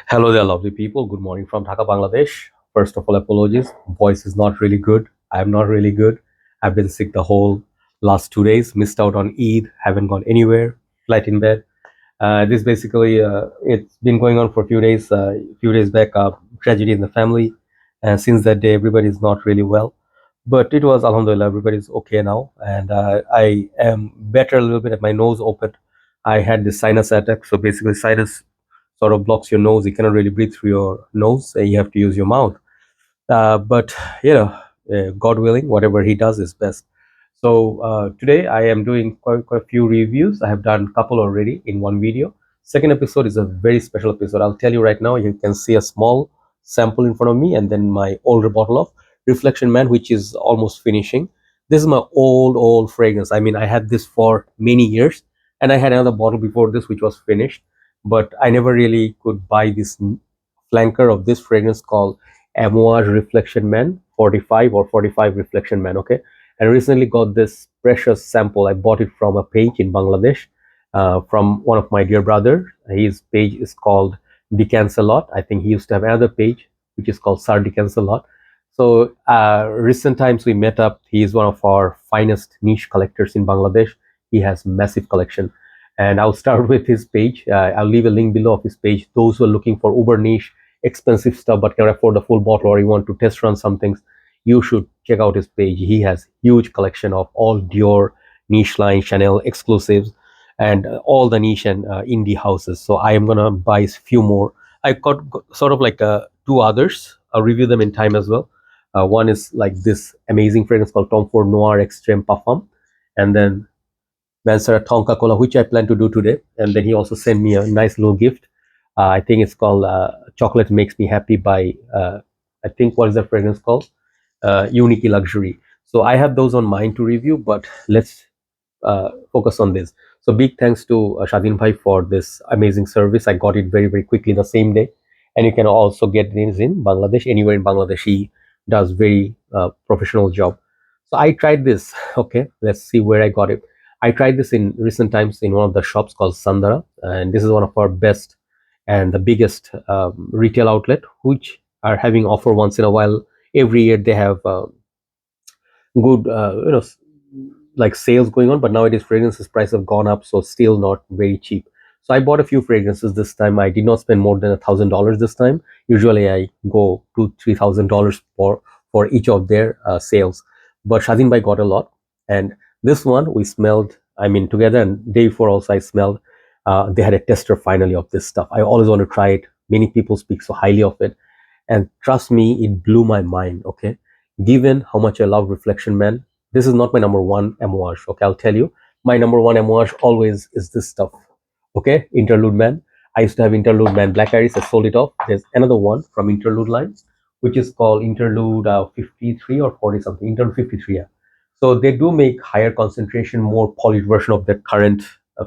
Hello there, lovely people. Good morning from Dhaka, Bangladesh. First of all, apologies. Voice is not really good. I'm not really good. I've been sick the whole last 2 days. Missed out on Eid. Haven't gone anywhere. Flat in bed. This basically, it's been going on for a few days. Few days back, tragedy in the family, and since that day, everybody is not really well. But it was Alhamdulillah, everybody's okay now, and I am better a little bit. At my nose open. I had this sinus attack, so basically, sinus sort of blocks your nose. You cannot really breathe through your nose. You have to use your mouth. But you know, God willing, whatever He does is best. So today I am doing quite a few reviews. I have done a couple already in one video. Second episode is a very special episode. I'll tell you right now. You can see a small sample in front of me, and then my older bottle of Reflection Man, which is almost finishing. This is my old fragrance. I mean, I had this for many years, and I had another bottle before this, which was finished, but I never really could buy this flanker of this fragrance called Amouage Reflection Man 45 or 45 Reflection Man. Okay, and recently got this precious sample. I bought it from a page in Bangladesh, from one of my dear brother. His page is called Decants a lot. I think he used to have another page which is called Sir Decants a lot. So recent times we met up. He is one of our finest niche collectors in Bangladesh. He has massive collection, and I'll start with his page. I'll leave a link below of his page. Those who are looking for uber niche, expensive stuff but can afford the full bottle, or you want to test run some things, you should check out his page. He has huge collection of all Dior, niche line, Chanel exclusives, and all the niche and indie houses. So I am gonna buy a few more. I got sort of like two others. I'll review them in time as well. One is like this amazing fragrance called Tom Ford Noir Extreme Parfum, and then Vansara Tonka Cola, which I plan to do today. And then he also sent me a nice little gift. I think it's called Chocolate Makes Me Happy by, I think, what is the fragrance called? Unique Luxury. So I have those on mine to review, but let's focus on this. So big thanks to Shadin Bhai for this amazing service. I got it very quickly the same day, and you can also get these in Bangladesh. Anywhere in Bangladesh, he does very professional job. So I tried this. Okay, let's see where I got it. I tried this in recent times in one of the shops called Sandara, and this is one of our best and the biggest retail outlet, which are having offer once in a while. Every year they have good like sales going on, but nowadays fragrances price have gone up, so still not very cheap. So I bought a few fragrances this time. I did not spend more than $1,000 this time. Usually I go $2,000-3,000 for each of their sales, but Shazin Bhai got a lot. And this one we smelled, I mean, together, and day before also I smelled. They had a tester finally of this stuff. I always want to try it. Many people speak so highly of it, and trust me, it blew my mind. Okay, given how much I love Reflection Man, this is not my number one Amouage. Okay, I'll tell you, my number one Amouage always is this stuff. Okay, Interlude Man. I used to have Interlude Man Black Iris. I sold it off. There's another one from Interlude line, which is called Interlude 53 or 40 something. Interlude 53. Yeah. So they do make higher concentration, more polished version of their current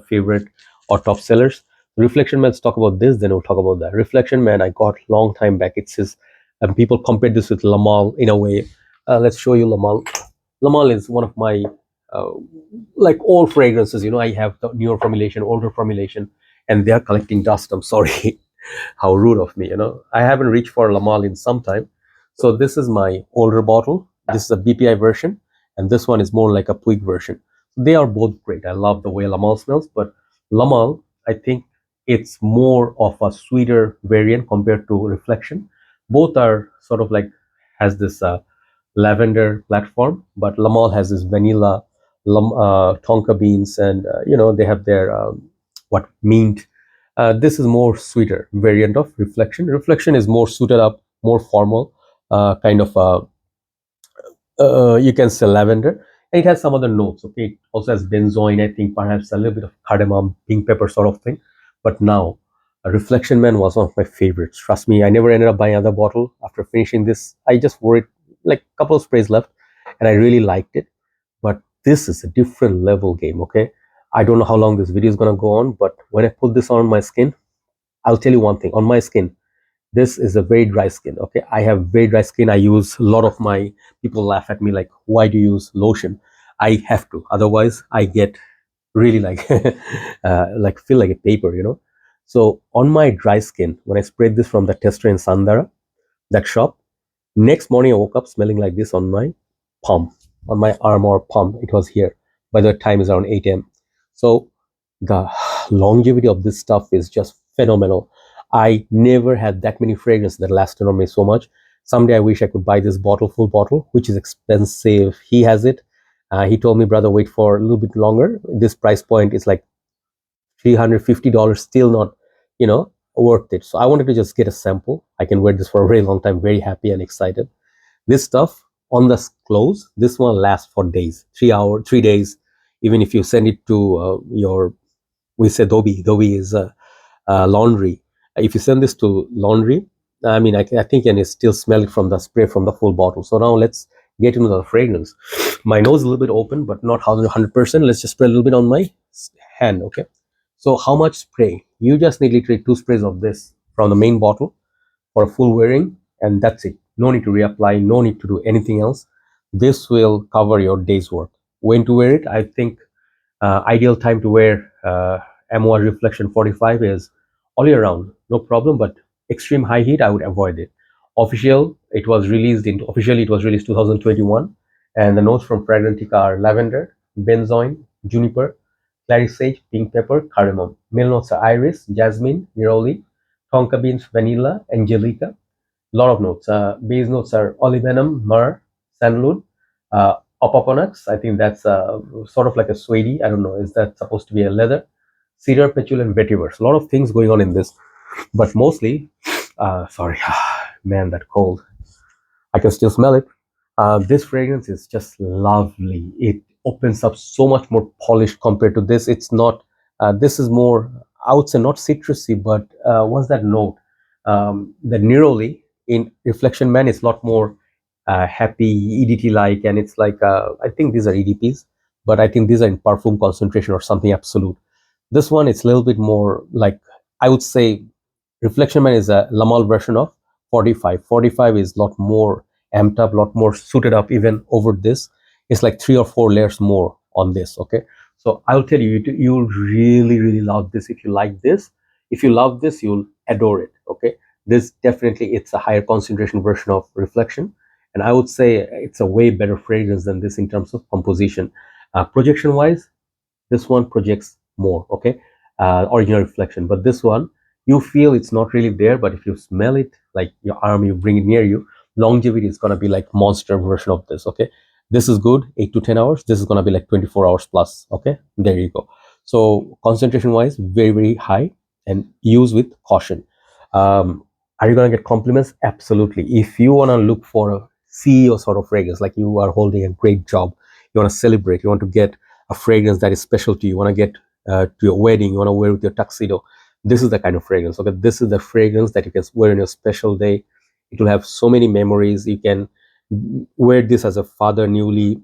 favorite or top sellers. Reflection Man, let's talk about this, then we'll talk about that. Reflection Man, I got long time back. It's his, and people compare this with Lamal in a way. Let's show you Lamal. Lamal is one of my uh, like old fragrances. You know, I have the newer formulation, older formulation, and they are collecting dust. I'm sorry, how rude of me. You know, I haven't reached for Lamal in some time. So this is my older bottle. This is a BPI version, and this one is more like a Puig version. They are both great. I love the way Lamal smells, but Lamal, I think it's more of a sweeter variant compared to Reflection. Both are sort of like has this lavender platform, but Lamal has this vanilla tonka beans, and they have their what mint. This is more sweeter variant of Reflection. Reflection is more suited up, more formal, kind of you can say lavender. And it has some other notes. Okay, it also has benzoin. I think perhaps a little bit of cardamom, pink pepper sort of thing. But now, Reflection Man was one of my favorites. Trust me, I never ended up buying another bottle after finishing this. I just wore it like a couple of sprays left, and I really liked it. But this is a different level game. Okay, I don't know how long this video is gonna go on, but when I put this on my skin, I'll tell you one thing. On my skin, this is a very dry skin. Okay, I have very dry skin. I use a lot of my people laugh at me like, why do you use lotion? I have to, otherwise I get really like like feel like a paper. So on my dry skin, when I sprayed this from the tester in Sandara, that shop, next morning I woke up smelling like this on my palm, on my arm or palm. It was here. By the time is around 8 a.m. So the longevity of this stuff is just phenomenal. I never had that many fragrances that lasted on me so much. Someday I wish I could buy this bottle, full bottle, which is expensive. He has it. He told me, brother, wait for a little bit longer. This price point is like $350, still not, worth it. So I wanted to just get a sample. I can wear this for a very long time, very happy and excited. This stuff on the clothes, this one lasts for days, 3 hours, 3 days. Even if you send it to your, we say Dobi is laundry. If you send this to laundry, I mean, I think I can still smell it from the spray from the full bottle. So now let's get into the fragrance. My nose is a little bit open, but not 100%. Let's just spray a little bit on my hand, okay? So how much spray? You just need literally 2 sprays of this from the main bottle for a full wearing, and that's it. No need to reapply, no need to do anything else. This will cover your day's work. When to wear it? I think ideal time to wear Amouage Reflection 45 is all year round, no problem. But extreme high heat, I would avoid it. Officially it was released 2021, and the notes from Fragrantica are lavender, benzoin, juniper, clary sage, pink pepper, cardamom. Male notes are iris, jasmine, neroli, tonka beans, vanilla, angelica. Lot of notes. Base notes are olibanum, myrrh, sandalwood, opoponax. I think that's sort of like a suede. I don't know. Is that supposed to be a leather? Cedar, patchouli, and vetiver. A lot of things going on in this, but mostly, sorry, man, that cold. I can still smell it. This fragrance is just lovely. It opens up so much more polished compared to this. It's not. This is more, I would say, not citrusy, but what's that note? The neroli in Reflection Man is a lot more happy, EDT like, and it's like I think these are EDPs, but I think these are in perfume concentration or something absolute. This one, it's a little bit more like, I would say, Reflection Man is a Lamal version of 45. 45 is a lot more amped up, a lot more suited up even over this. It's like 3 or 4 layers more on this, okay? So I'll tell you, you'll really, really love this if you like this. If you love this, you'll adore it, okay? This definitely, it's a higher concentration version of Reflection. And I would say it's a way better fragrance than this in terms of composition. Projection wise, this one projects more, okay? Original Reflection, but this one, you feel it's not really there, but if you smell it, like your arm, you bring it near you, longevity is going to be like monster version of this, okay? This is good, 8 to 10 hours. This is going to be like 24 hours plus, okay? There you go. So concentration wise, very, very high, and use with caution. Are you going to get compliments? Absolutely. If you want to look for a CEO sort of fragrance, like you are holding a great job, you want to celebrate, you want to get a fragrance that is special to you, want to get to your wedding, you want to wear with your tuxedo, this is the kind of fragrance, okay? This is the fragrance that you can wear on your special day. It will have so many memories. You can wear this as a father, new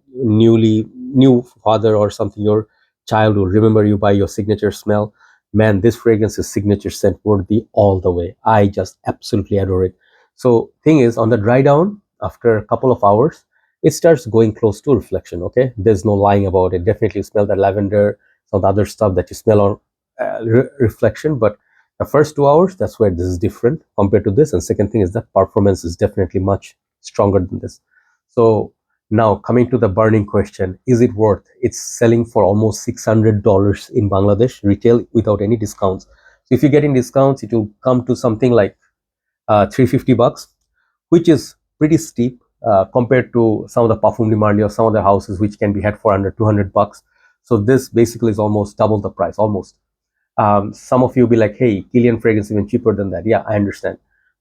father or something. Your child will remember you by your signature smell. Man, this fragrance is signature scent worthy all the way. I just absolutely adore it. So thing is, on the dry down, after a couple of hours, it starts going close to Reflection, okay? There's no lying about it. Definitely you smell the lavender, some of the other stuff that you smell on Reflection, but the first 2 hours, that's where this is different compared to this. And second thing is that performance is definitely much stronger than this. So now coming to the burning question, is it worth? It's selling for almost $600 in Bangladesh retail without any discounts. So if you're getting discounts, it will come to something like $350, which is pretty steep compared to some of the Parfum de Marly or some of the houses which can be had for under $200. So this basically is almost double the price, almost. Some of you will be like, hey, Kilian fragrance even cheaper than that. Yeah, I understand.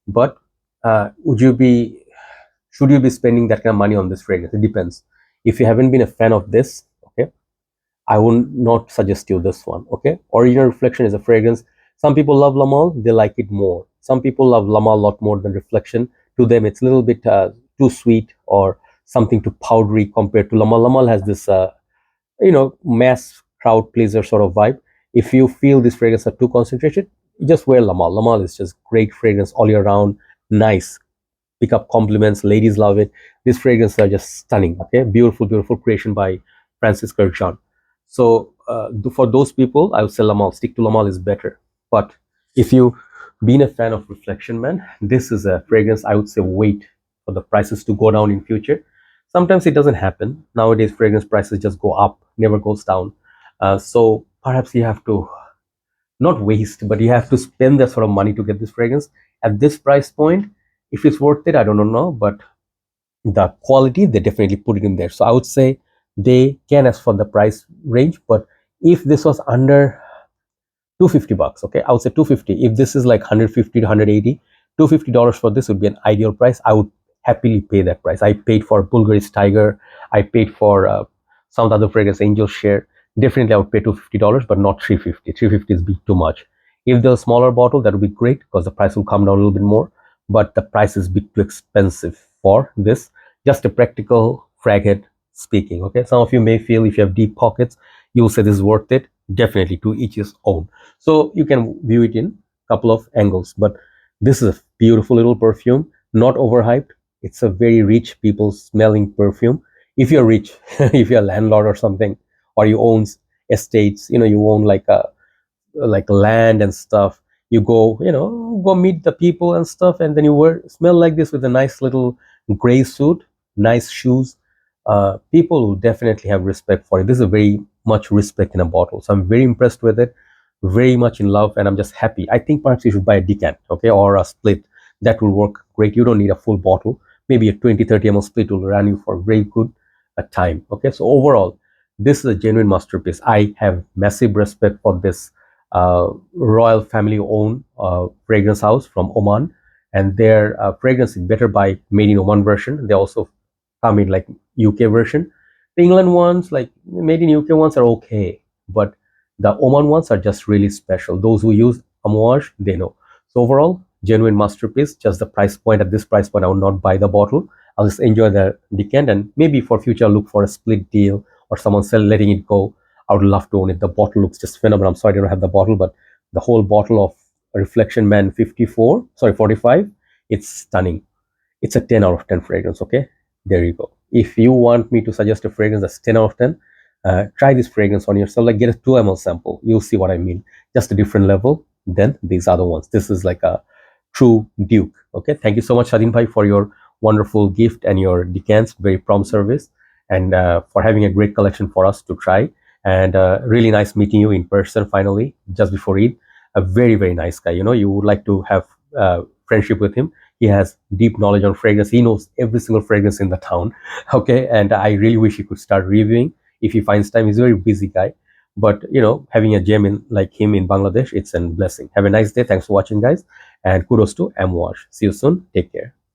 But should you be spending that kind of money on this fragrance? It depends. If you haven't been a fan of this, okay, I would not suggest you this one, okay? Original Reflection is a fragrance. Some people love Lamal, they like it more. Some people love Lamal a lot more than Reflection. To them, it's a little bit too sweet or something too powdery compared to Lamal. Lamal has this, mass crowd pleaser sort of vibe. If you feel this fragrance are too concentrated, you just wear Lamal. Lamal is just great fragrance all year round, nice. Pick up compliments, ladies love it. These fragrances are just stunning, okay? Beautiful, beautiful creation by Francis Kurkdjian. So for those people, I would say Lamal, stick to Lamal is better. But If you been a fan of Reflection Man, this is a fragrance I would say wait for the prices to go down in future. Sometimes it doesn't happen. Nowadays, fragrance prices just go up, never goes down. So perhaps you have to not waste, but you have to spend that sort of money to get this fragrance at this price point. If it's worth it, I don't know, but the quality they definitely put it in there. So I would say they can ask for the price range, but if this was under 250 bucks, okay, I would say 250. If this is like 150 to 180, $250 for this would be an ideal price. I would happily pay that price. I paid for Bulgari's Tiger, I paid for some of the other fragrance, Angel Share. Definitely I would pay $250, but not 350. 350 is big too much. If there's a smaller bottle, that would be great because the price will come down a little bit more, but the price is a bit too expensive for this. Just a practical frag head speaking, okay. Some of you may feel if you have deep pockets, you will say this is worth it. Definitely, to each his own. So you can view it in a couple of angles, but this is a beautiful little perfume, not overhyped. It's a very rich people smelling perfume. If you're rich, if you're a landlord or something, or you own estates, you own like land and stuff, you go, go meet the people and stuff, and then you smell like this with a nice little gray suit, nice shoes. People will definitely have respect for it. This is a very much respect in a bottle, so I'm very impressed with it, very much in love, and I'm just happy. I think perhaps you should buy a decant, okay, or a split. That will work great. You don't need a full bottle. Maybe a 20-30 ml split will run you for a very good time. Okay, so overall, this is a genuine masterpiece. I have massive respect for this royal family owned fragrance house from Oman, and their fragrance is better by made in Oman version. They also come in like UK version. The England ones, like made in UK ones, are okay, but the Oman ones are just really special. Those who use Amouage, they know. So overall, genuine masterpiece. Just the price point. At this price point, I would not buy the bottle. I'll just enjoy the decant, and maybe for future I'll look for a split deal or someone letting it go. I would love to own it. The bottle looks just phenomenal. I'm sorry I don't have the bottle, but the whole bottle of Reflection Man 45, it's stunning. It's a 10 out of 10 fragrance. Okay, there you go. If you want me to suggest a fragrance that's 10 out of 10, try this fragrance on yourself. Like, get a 2 ml sample, you'll see what I mean. Just a different level than these other ones. This is like a true duke. Okay, thank you so much, Shadin Bhai, for your wonderful gift and your decants. Very prompt service, and for having a great collection for us to try. And really nice meeting you in person finally, just before Eid. A very, very nice guy. You would like to have friendship with him. He has deep knowledge on fragrance. He knows every single fragrance in the town. Okay, and I really wish he could start reviewing if he finds time. He's a very busy guy, but having a gem like him in Bangladesh, it's a blessing. Have a nice day. Thanks for watching, guys, and kudos to Amouage. See you soon. Take care.